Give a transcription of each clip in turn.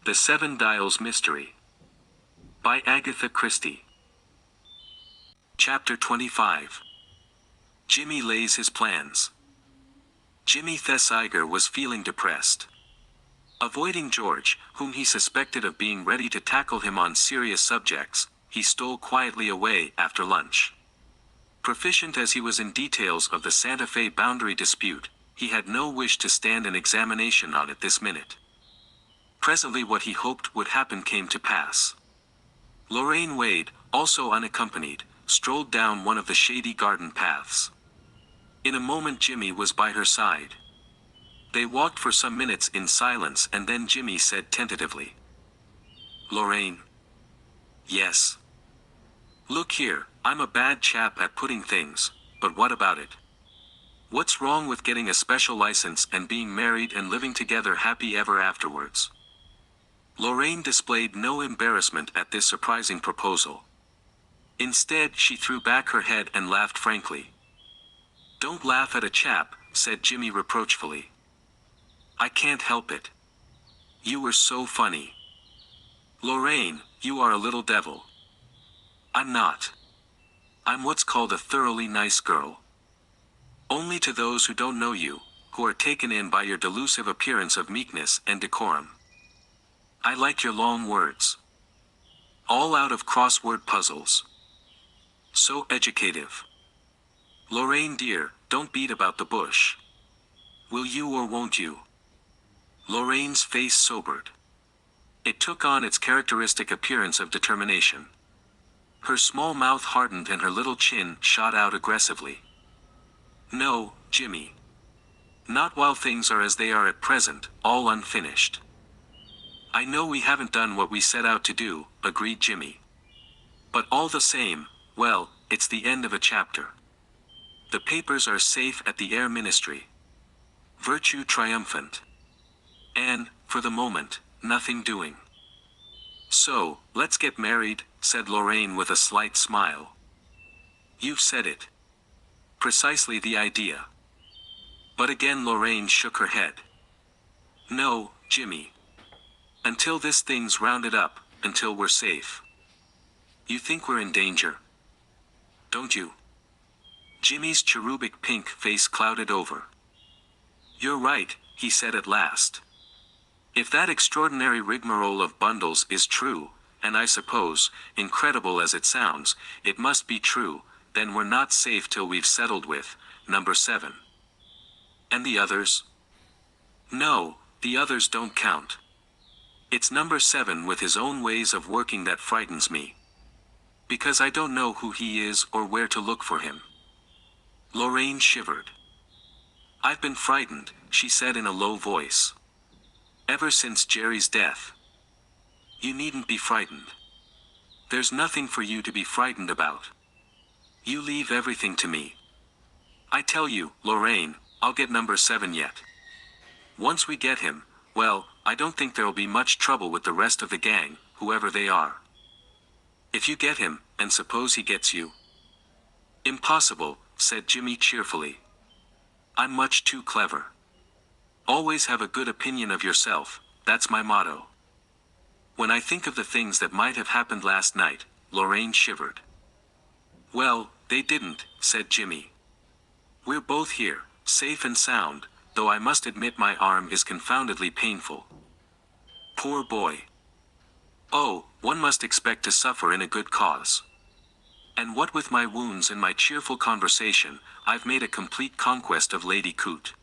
The Seven Dials Mystery by Agatha Christie. Chapter 25. Jimmy lays his plans. Jimmy Thesiger was feeling depressed. Avoiding George, whom he suspected of being ready to tackle him on serious subjects, he stole quietly away after lunch. Proficient as he was in details of the Santa Fe boundary dispute, he had no wish to stand an examination on it this minute. Presently what he hoped would happen came to pass. Lorraine Wade, also unaccompanied, strolled down one of the shady garden paths. In a moment Jimmy was by her side. They walked for some minutes in silence, and then Jimmy said tentatively, "Lorraine." "Yes." "Look here, I'm a bad chap at putting things, but what about it? What's wrong with getting a special license and being married and living together happy ever afterwards?" Lorraine displayed no embarrassment at this surprising proposal. Instead, she threw back her head and laughed frankly. "Don't laugh at a chap," said Jimmy reproachfully. "I can't help it. You were so funny." "Lorraine, you are a little devil." "I'm not. I'm what's called a thoroughly nice girl. Only to those who don't know you, who are taken in by your delusive appearance of meekness and decorum. I like your long words. All out of crossword puzzles. So educative. Lorraine dear, don't beat about the bush. Will you or won't you?" Lorraine's face sobered. It took on its characteristic appearance of determination. Her small mouth hardened and her little chin shot out aggressively. "No, Jimmy. Not while things are as they are at present, all unfinished." "I know we haven't done what we set out to do," agreed Jimmy. "But all the same, well, it's the end of a chapter. The papers are safe at the Air Ministry. Virtue triumphant. And, for the moment, nothing doing. So, let's get married," said Lorraine with a slight smile. "You've said it. Precisely the idea." But again Lorraine shook her head. "No, Jimmy. Until this thing's rounded up, until we're safe. You think we're in danger? Don't you?" Jimmy's cherubic pink face clouded over. "You're right," he said at last. "If that extraordinary rigmarole of bundles is true, and I suppose, incredible as it sounds, it must be true, then we're not safe till we've settled with number 7. And the others?" "No, the others don't count. It's number 7 with his own ways of working that frightens me. Because I don't know who he is or where to look for him." Lorraine shivered. "I've been frightened," she said in a low voice. "Ever since Jerry's death." "You needn't be frightened. There's nothing for you to be frightened about. You leave everything to me. I tell you, Lorraine, I'll get number 7 yet. Once we get him, well, I don't think there'll be much trouble with the rest of the gang, whoever they are. If you get him, and suppose he gets you?" "Impossible," said Jimmy cheerfully. "I'm much too clever. Always have a good opinion of yourself, that's my motto." "When I think of the things that might have happened last night," Lorraine shivered. "Well, they didn't," said Jimmy. "We're both here, safe and sound, though I must admit my arm is confoundedly painful." "Poor boy." "Oh, one must expect to suffer in a good cause. And what with my wounds and my cheerful conversation, I've made a complete conquest of Lady Coote."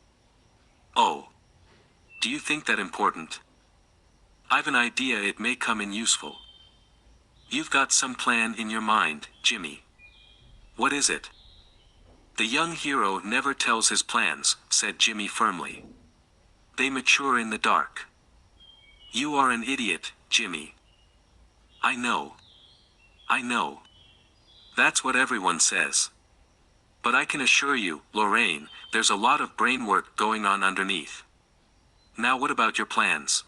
"Oh. Do you think that important?" "I've an idea it may come in useful." "You've got some plan in your mind, Jimmy. What is it?" "The young hero never tells his plans," said Jimmy firmly. "They mature in the dark." "You are an idiot, Jimmy." "I know. I know. That's what everyone says. But I can assure you, Lorraine, there's a lot of brain work going on underneath. Now what about your plans?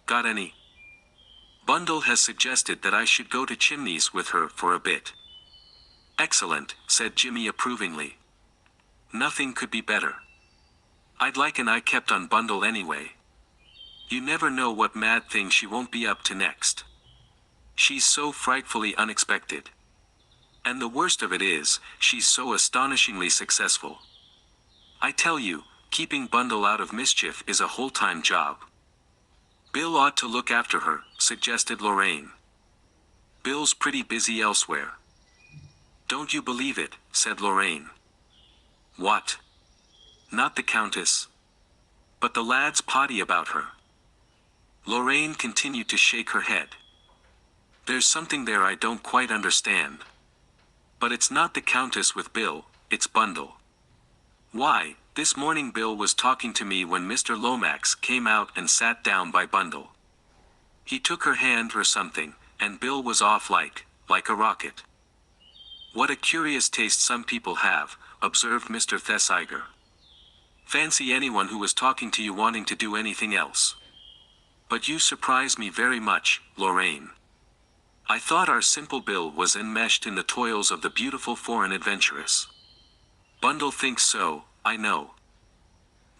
Got any?" "Bundle has suggested that I should go to Chimneys with her for a bit." "Excellent," said Jimmy approvingly. "Nothing could be better. I'd like an eye kept on Bundle anyway. You never know what mad thing she won't be up to next. She's so frightfully unexpected. And the worst of it is, she's so astonishingly successful. I tell you, keeping Bundle out of mischief is a whole-time job. Bill ought to look after her, suggested Lorraine. Bill's pretty busy elsewhere. Don't you believe it, said Lorraine. What? Not the Countess? But the lad's potty about her. Lorraine continued to shake her head. There's something there I don't quite understand. But it's not the Countess with Bill, it's Bundle. Why, this morning Bill was talking to me when Mr. Lomax came out and sat down by Bundle. He took her hand or something, and Bill was off like a rocket. What a curious taste some people have, observed Mr. Thesiger. Fancy anyone who was talking to you wanting to do anything else. But you surprise me very much, Lorraine. I thought our simple Bill was enmeshed in the toils of the beautiful foreign adventuress. Bundle thinks so, I know.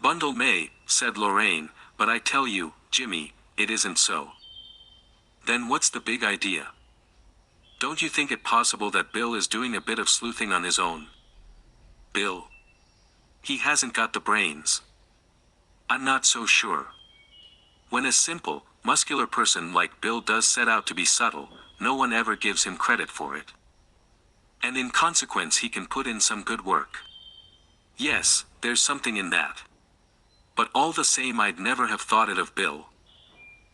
Bundle may, said Lorraine, but I tell you, Jimmy, it isn't so. Then what's the big idea? Don't you think it possible that Bill is doing a bit of sleuthing on his own? Bill? He hasn't got the brains. I'm not so sure. When a simple, muscular person like Bill does set out to be subtle, no one ever gives him credit for it. And in consequence he can put in some good work. Yes, there's something in that. But all the same I'd never have thought it of Bill.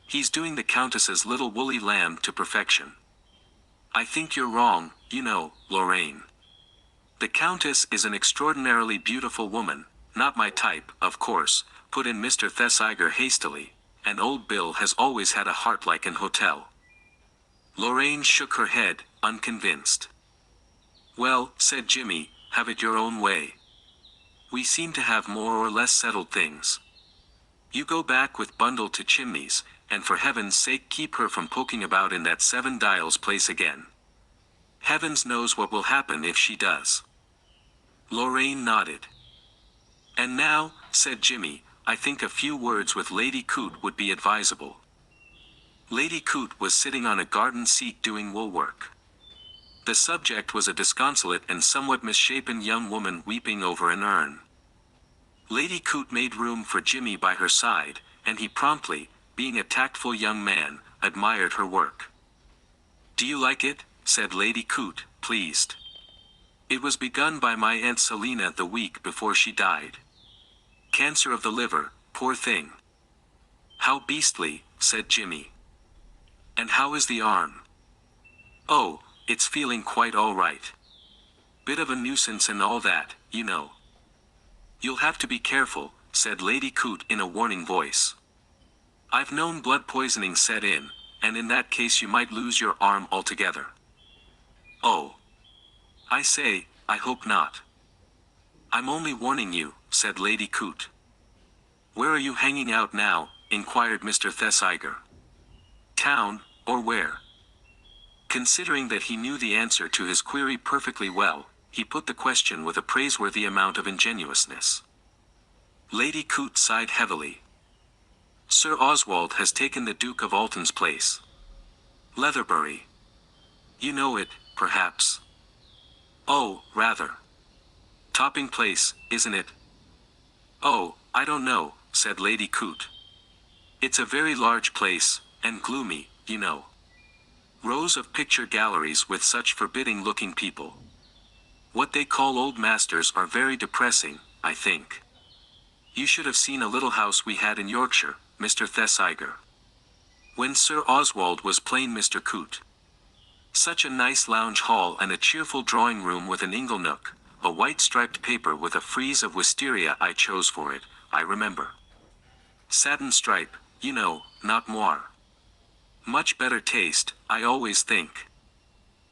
He's doing the Countess's little woolly lamb to perfection. I think you're wrong, you know, Lorraine. The Countess is an extraordinarily beautiful woman, not my type, of course, put in Mr. Thesiger hastily, and old Bill has always had a heart like an hotel. Lorraine shook her head, unconvinced. Well, said Jimmy, have it your own way. We seem to have more or less settled things. You go back with Bundle to Chimneys, and for heaven's sake keep her from poking about in that Seven Dials place again. Heavens knows what will happen if she does. Lorraine nodded. And now, said Jimmy, I think a few words with Lady Coote would be advisable. Lady Coote was sitting on a garden seat doing wool work. The subject was a disconsolate and somewhat misshapen young woman weeping over an urn. Lady Coote made room for Jimmy by her side, and he promptly, being a tactful young man, admired her work. Do you like it? Said Lady Coote, pleased. It was begun by my Aunt Selina the week before she died. Cancer of the liver, poor thing. How beastly, said Jimmy. And how is the arm? Oh, it's feeling quite all right. Bit of a nuisance and all that, you know. You'll have to be careful, said Lady Coote in a warning voice. I've known blood poisoning set in, and in that case you might lose your arm altogether. Oh. I say, I hope not. I'm only warning you, said Lady Coote. Where are you hanging out now? Inquired Mr. Thesiger. Town, or where? Considering that he knew the answer to his query perfectly well, he put the question with a praiseworthy amount of ingenuousness. Lady Coote sighed heavily. Sir Oswald has taken the Duke of Alton's place. Leatherbury. You know it, perhaps? Oh, rather. Topping place, isn't it? Oh, I don't know, said Lady Coote. It's a very large place, and gloomy, you know. Rows of picture galleries with such forbidding-looking people. What they call old masters are very depressing, I think. You should have seen a little house we had in Yorkshire, Mr. Thesiger. When Sir Oswald was plain Mr. Coote. Such a nice lounge hall and a cheerful drawing room with an ingle nook, a white striped paper with a frieze of wisteria I chose for it, I remember. Satin stripe, you know, not moire. Much better taste, I always think.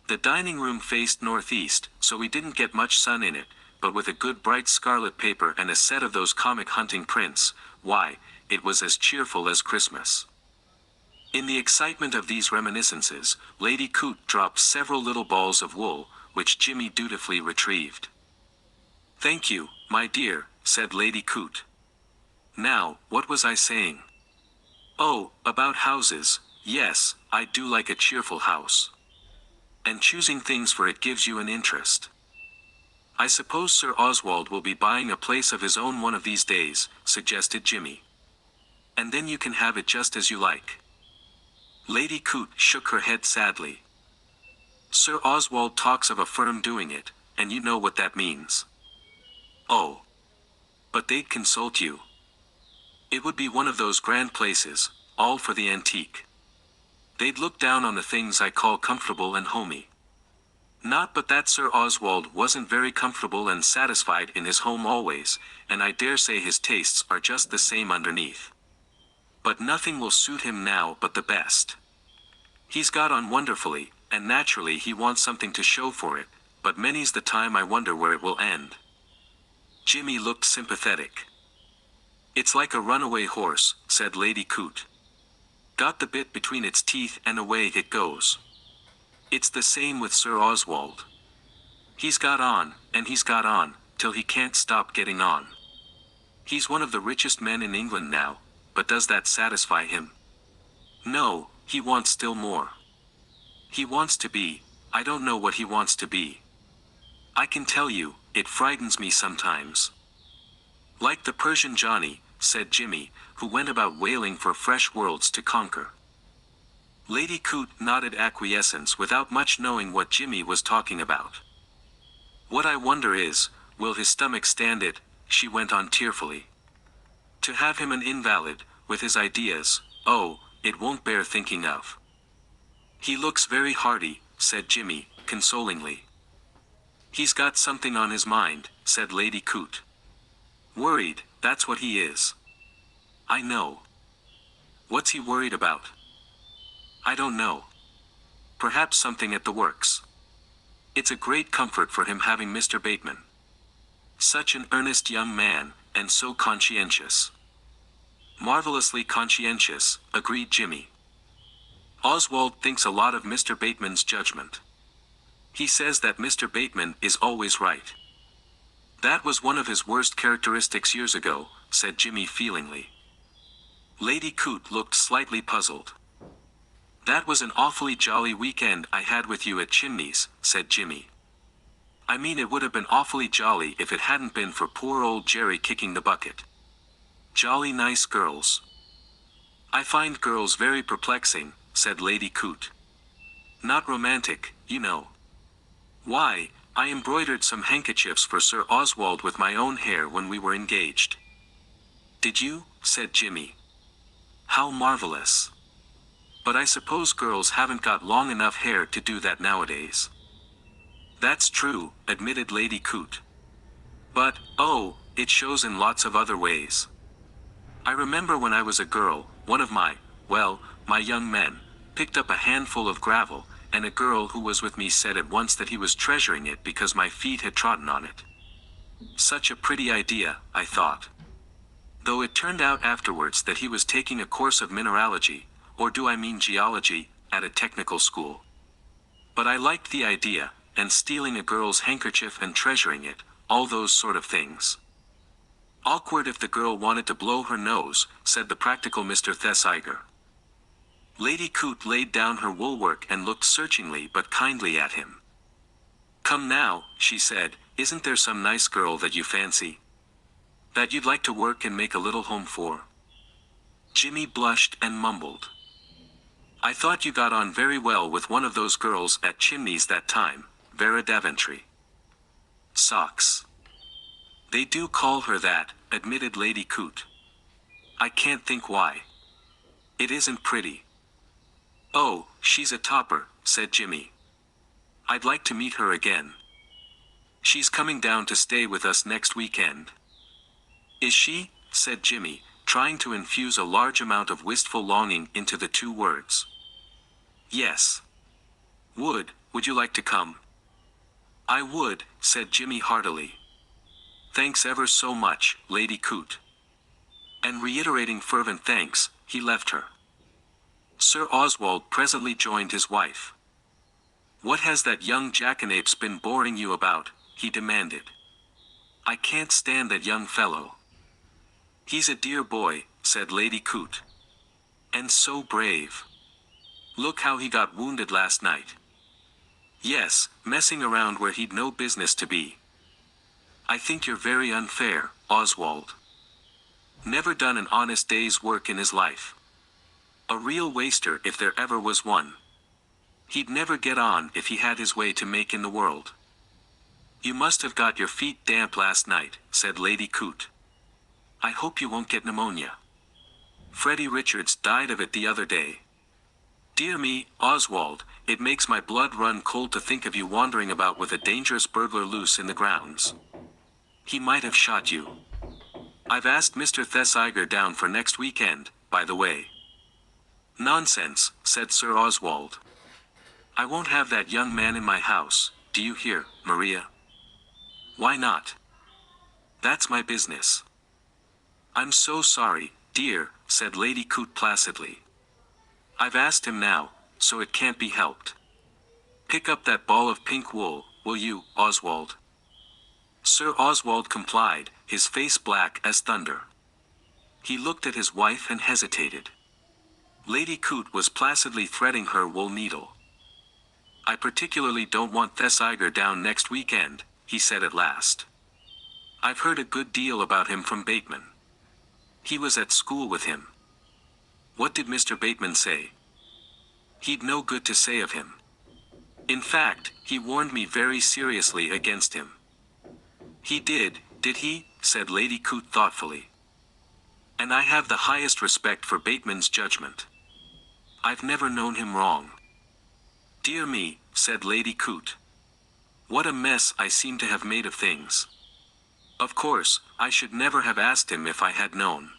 The dining room faced northeast, so we didn't get much sun in it, but with a good bright scarlet paper and a set of those comic hunting prints, why, it was as cheerful as Christmas. In the excitement of these reminiscences, Lady Coote dropped several little balls of wool, which Jimmy dutifully retrieved. Thank you, my dear, said Lady Coote. Now, what was I saying? Oh, about houses, yes, I do like a cheerful house. And choosing things for it gives you an interest. I suppose Sir Oswald will be buying a place of his own one of these days, suggested Jimmy. And then you can have it just as you like. Lady Coote shook her head sadly. Sir Oswald talks of a firm doing it, and you know what that means. Oh. But they'd consult you. It would be one of those grand places, all for the antique. They'd look down on the things I call comfortable and homey. Not but that Sir Oswald wasn't very comfortable and satisfied in his home always, and I dare say his tastes are just the same underneath. But nothing will suit him now but the best. He's got on wonderfully, and naturally he wants something to show for it, but many's the time I wonder where it will end. Jimmy looked sympathetic. It's like a runaway horse, said Lady Coote. Got the bit between its teeth and away it goes. It's the same with Sir Oswald. He's got on, and he's got on, till he can't stop getting on. He's one of the richest men in England now, but does that satisfy him? No, he wants still more. He wants to be, I don't know what he wants to be. I can tell you, it frightens me sometimes. Like the Persian Johnny, said Jimmy, who went about wailing for fresh worlds to conquer. Lady Coote nodded acquiescence without much knowing what Jimmy was talking about. What I wonder is, will his stomach stand it, she went on tearfully. To have him an invalid, with his ideas, oh, it won't bear thinking of. He looks very hearty, said Jimmy, consolingly. He's got something on his mind, said Lady Coote. Worried, that's what he is. I know. What's he worried about? I don't know. Perhaps something at the works. It's a great comfort for him having Mr. Bateman. Such an earnest young man, and so conscientious. Marvelously conscientious, agreed Jimmy. Oswald thinks a lot of Mr. Bateman's judgment. He says that Mr. Bateman is always right. That was one of his worst characteristics years ago, said Jimmy feelingly. Lady Coote looked slightly puzzled. That was an awfully jolly weekend I had with you at Chimney's, said Jimmy. I mean it would have been awfully jolly if it hadn't been for poor old Jerry kicking the bucket. Jolly nice girls. I find girls very perplexing, said Lady Coote. Not romantic, you know. Why, I embroidered some handkerchiefs for Sir Oswald with my own hair when we were engaged. Did you? Said Jimmy. How marvelous. But I suppose girls haven't got long enough hair to do that nowadays. That's true, admitted Lady Coote. But, oh, it shows in lots of other ways. I remember when I was a girl, one of my young men, picked up a handful of gravel, and a girl who was with me said at once that he was treasuring it because my feet had trodden on it. Such a pretty idea, I thought. Though it turned out afterwards that he was taking a course of mineralogy, or do I mean geology, at a technical school. But I liked the idea, and stealing a girl's handkerchief and treasuring it, all those sort of things. Awkward if the girl wanted to blow her nose, said the practical Mr. Thesiger. Lady Coote laid down her woolwork and looked searchingly but kindly at him. Come now, she said, isn't there some nice girl that you fancy? That you'd like to work and make a little home for? Jimmy blushed and mumbled. I thought you got on very well with one of those girls at Chimney's that time, Vera Daventry. Socks. They do call her that, admitted Lady Coote. I can't think why. It isn't pretty. Oh, she's a topper, said Jimmy. I'd like to meet her again. She's coming down to stay with us next weekend. Is she? Said Jimmy, trying to infuse a large amount of wistful longing into the two words. Yes. Would you like to come? I would, said Jimmy heartily. Thanks ever so much, Lady Coote. And reiterating fervent thanks, he left her. Sir Oswald presently joined his wife. What has that young jackanapes been boring you about? He demanded. I can't stand that young fellow. He's a dear boy, said Lady Coote. And so brave. Look how he got wounded last night. Yes, messing around where he'd no business to be. I think you're very unfair, Oswald. Never done an honest day's work in his life. A real waster if there ever was one. He'd never get on if he had his way to make in the world. You must have got your feet damp last night, said Lady Coote. I hope you won't get pneumonia. Freddie Richards died of it the other day. Dear me, Oswald, it makes my blood run cold to think of you wandering about with a dangerous burglar loose in the grounds. He might have shot you. I've asked Mr. Thesiger down for next weekend, by the way. Nonsense, said Sir Oswald. I won't have that young man in my house, do you hear, Maria? Why not? That's my business. I'm so sorry, dear, said Lady Coote placidly. I've asked him now, so it can't be helped. Pick up that ball of pink wool, will you, Oswald? Sir Oswald complied, his face black as thunder. He looked at his wife and hesitated. Lady Coote was placidly threading her wool needle. I particularly don't want Thesiger down next weekend, he said at last. I've heard a good deal about him from Bateman. He was at school with him. What did Mr. Bateman say? He'd no good to say of him. In fact, he warned me very seriously against him. He did he? Said Lady Coote thoughtfully. And I have the highest respect for Bateman's judgment. I've never known him wrong. Dear me, said Lady Coote. What a mess I seem to have made of things. Of course, I should never have asked him if I had known.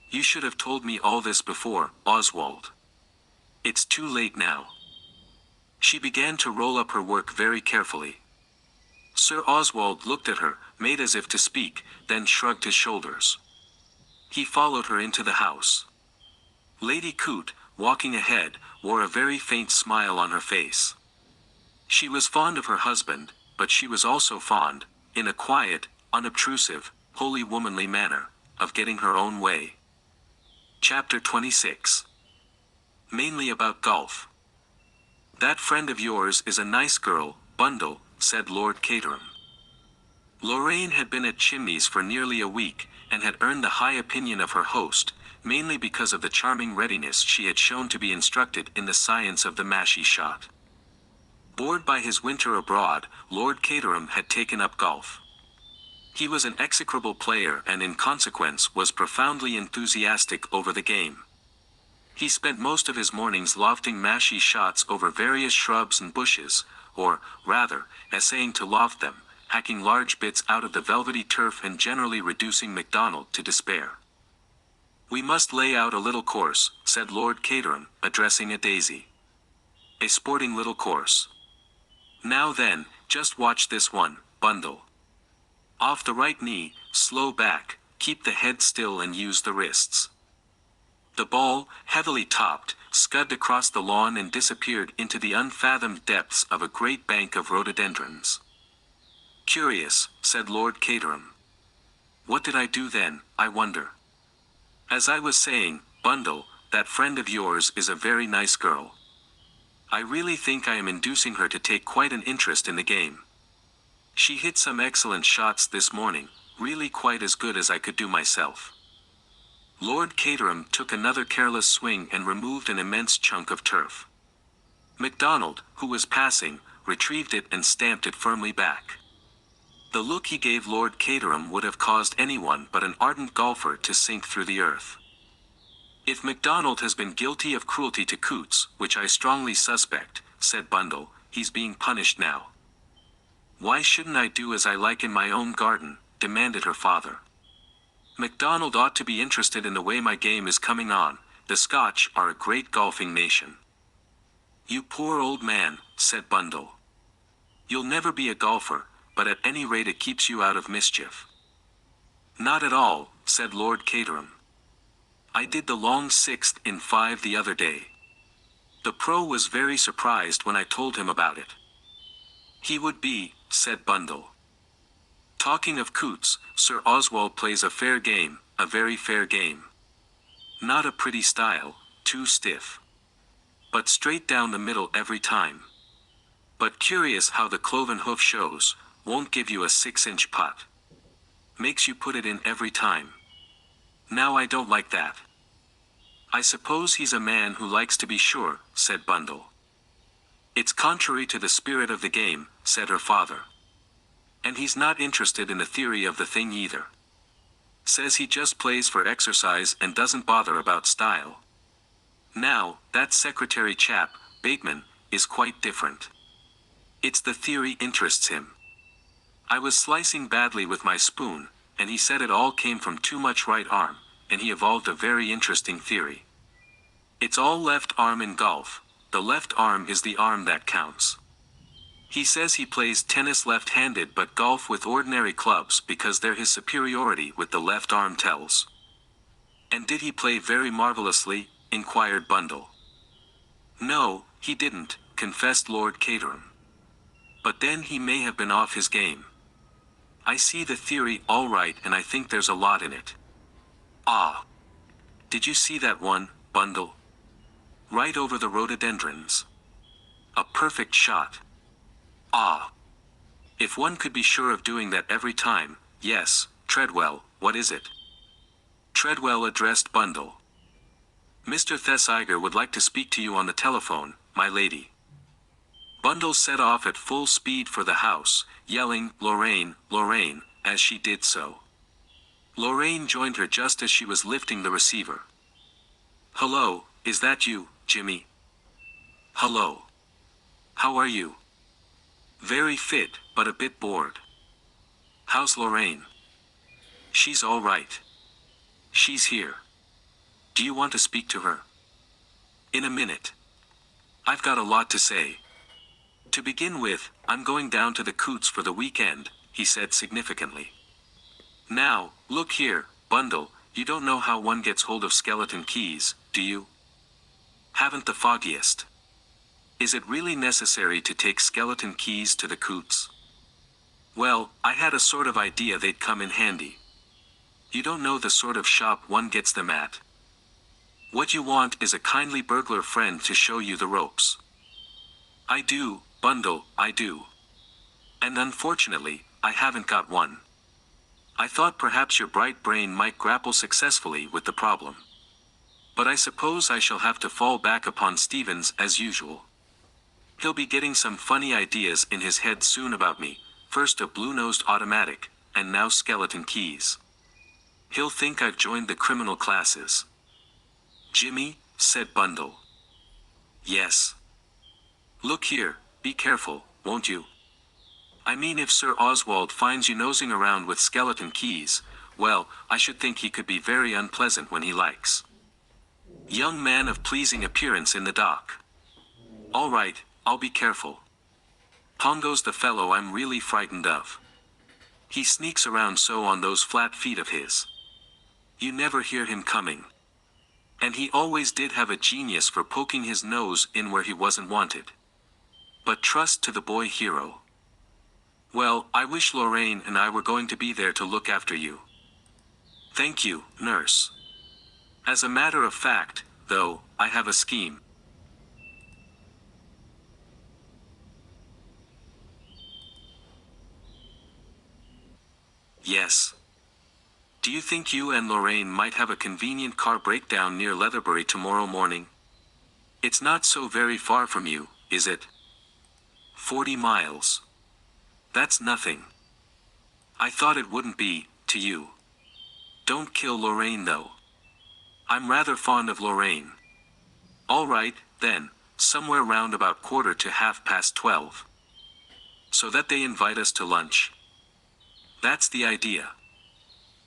You should have told me all this before, Oswald. It's too late now. She began to roll up her work very carefully. Sir Oswald looked at her, made as if to speak, then shrugged his shoulders. He followed her into the house. Lady Coote, walking ahead, wore a very faint smile on her face. She was fond of her husband, but she was also fond, in a quiet, unobtrusive, wholly womanly manner, of getting her own way. Chapter 26. Mainly about golf. That friend of yours is a nice girl, Bundle, said Lord Caterham. Lorraine had been at Chimneys for nearly a week, and had earned the high opinion of her host, mainly because of the charming readiness she had shown to be instructed in the science of the mashie shot. Bored by his winter abroad, Lord Caterham had taken up golf. He was an execrable player and in consequence was profoundly enthusiastic over the game. He spent most of his mornings lofting mashie shots over various shrubs and bushes, or, rather, essaying to loft them, hacking large bits out of the velvety turf and generally reducing MacDonald to despair. We must lay out a little course, said Lord Caterham, addressing a daisy. A sporting little course. Now then, just watch this one, Bundle. Off the right knee, slow back, keep the head still and use the wrists. The ball, heavily topped, scudded across the lawn and disappeared into the unfathomed depths of a great bank of rhododendrons. Curious, said Lord Caterham. What did I do then, I wonder? As I was saying, Bundle, that friend of yours is a very nice girl. I really think I am inducing her to take quite an interest in the game. She hit some excellent shots this morning, really quite as good as I could do myself. Lord Caterham took another careless swing and removed an immense chunk of turf. MacDonald, who was passing, retrieved it and stamped it firmly back. The look he gave Lord Caterham would have caused anyone but an ardent golfer to sink through the earth. If MacDonald has been guilty of cruelty to Coots, which I strongly suspect, said Bundle, he's being punished now. Why shouldn't I do as I like in my own garden? Demanded her father. MacDonald ought to be interested in the way my game is coming on. The Scotch are a great golfing nation. You poor old man, said Bundle. You'll never be a golfer, but at any rate it keeps you out of mischief. Not at all, said Lord Caterham. I did the long sixth in 5 the other day. The pro was very surprised when I told him about it. He would be, said Bundle. Talking of Coots, Sir Oswald plays a fair game, a very fair game. Not a pretty style, too stiff. But straight down the middle every time. But curious how the cloven hoof shows, won't give you a 6-inch putt. Makes you put it in every time. Now I don't like that. I suppose he's a man who likes to be sure, said Bundle. It's contrary to the spirit of the game, said her father. And he's not interested in the theory of the thing either. Says he just plays for exercise and doesn't bother about style. Now, that secretary chap, Bateman, is quite different. It's the theory interests him. I was slicing badly with my spoon, and he said it all came from too much right arm, and he evolved a very interesting theory. It's all left arm in golf. The left arm is the arm that counts. He says he plays tennis left-handed but golf with ordinary clubs because they're his superiority with the left arm tells. And did he play very marvelously? Inquired Bundle. No, he didn't, confessed Lord Caterham. But then he may have been off his game. I see the theory all right and I think there's a lot in it. Ah. Did you see that one, Bundle? Right over the rhododendrons. A perfect shot. Ah. If one could be sure of doing that every time, yes, Treadwell, what is it? Treadwell addressed Bundle. Mr. Thesiger would like to speak to you on the telephone, my lady. Bundle set off at full speed for the house, yelling, Lorraine, Lorraine, as she did so. Lorraine joined her just as she was lifting the receiver. Hello, is that you, Jimmy? Hello. How are you? Very fit, but a bit bored. How's Lorraine? She's all right. She's here. Do you want to speak to her? In a minute. I've got a lot to say. To begin with, I'm going down to the Coots for the weekend, he said significantly. Now, look here, Bundle, you don't know how one gets hold of skeleton keys, do you? Haven't the foggiest. Is it really necessary to take skeleton keys to the Coots? Well, I had a sort of idea they'd come in handy. You don't know the sort of shop one gets them at. What you want is a kindly burglar friend to show you the ropes. I do, Bundle, I do. And unfortunately, I haven't got one. I thought perhaps your bright brain might grapple successfully with the problem. But I suppose I shall have to fall back upon Stevens as usual. He'll be getting some funny ideas in his head soon about me, first a blue-nosed automatic, and now skeleton keys. He'll think I've joined the criminal classes. Jimmy, said Bundle. Yes. Look here, be careful, won't you? I mean if Sir Oswald finds you nosing around with skeleton keys, well, I should think he could be very unpleasant when he likes. Young man of pleasing appearance in the dock. All right, I'll be careful. Pongo's the fellow I'm really frightened of. He sneaks around so on those flat feet of his. You never hear him coming. And he always did have a genius for poking his nose in where he wasn't wanted. But trust to the boy hero. Well, I wish Lorraine and I were going to be there to look after you. Thank you, nurse. As a matter of fact, though, I have a scheme. Yes. Do you think you and Lorraine might have a convenient car breakdown near Leatherbury tomorrow morning? It's not so very far from you, is it? 40 miles. That's nothing. I thought it wouldn't be, to you. Don't kill Lorraine though. I'm rather fond of Lorraine. All right, then, somewhere round about 12:15. So that they invite us to lunch. That's the idea.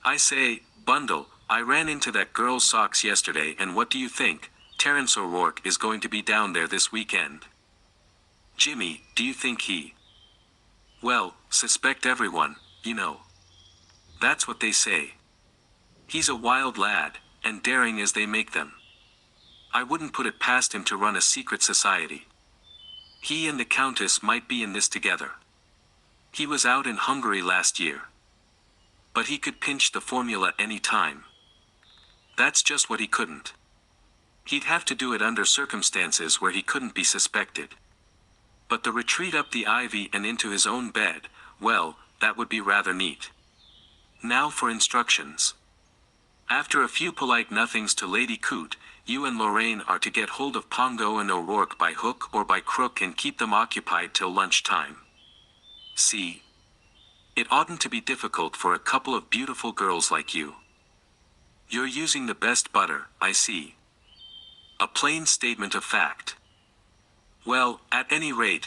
I say, Bundle, I ran into that girl's socks yesterday and what do you think? Terence O'Rourke is going to be down there this weekend. Jimmy, do you think he? Well, suspect everyone, you know. That's what they say. He's a wild lad, and daring as they make them. I wouldn't put it past him to run a secret society. He and the Countess might be in this together. He was out in Hungary last year. But he could pinch the formula any time. That's just what he couldn't. He'd have to do it under circumstances where he couldn't be suspected. But the retreat up the ivy and into his own bed, well, that would be rather neat. Now for instructions. After a few polite nothings to Lady Coote, you and Lorraine are to get hold of Pongo and O'Rourke by hook or by crook and keep them occupied till lunchtime. See? It oughtn't to be difficult for a couple of beautiful girls like you. You're using the best butter, I see. A plain statement of fact. Well, at any rate,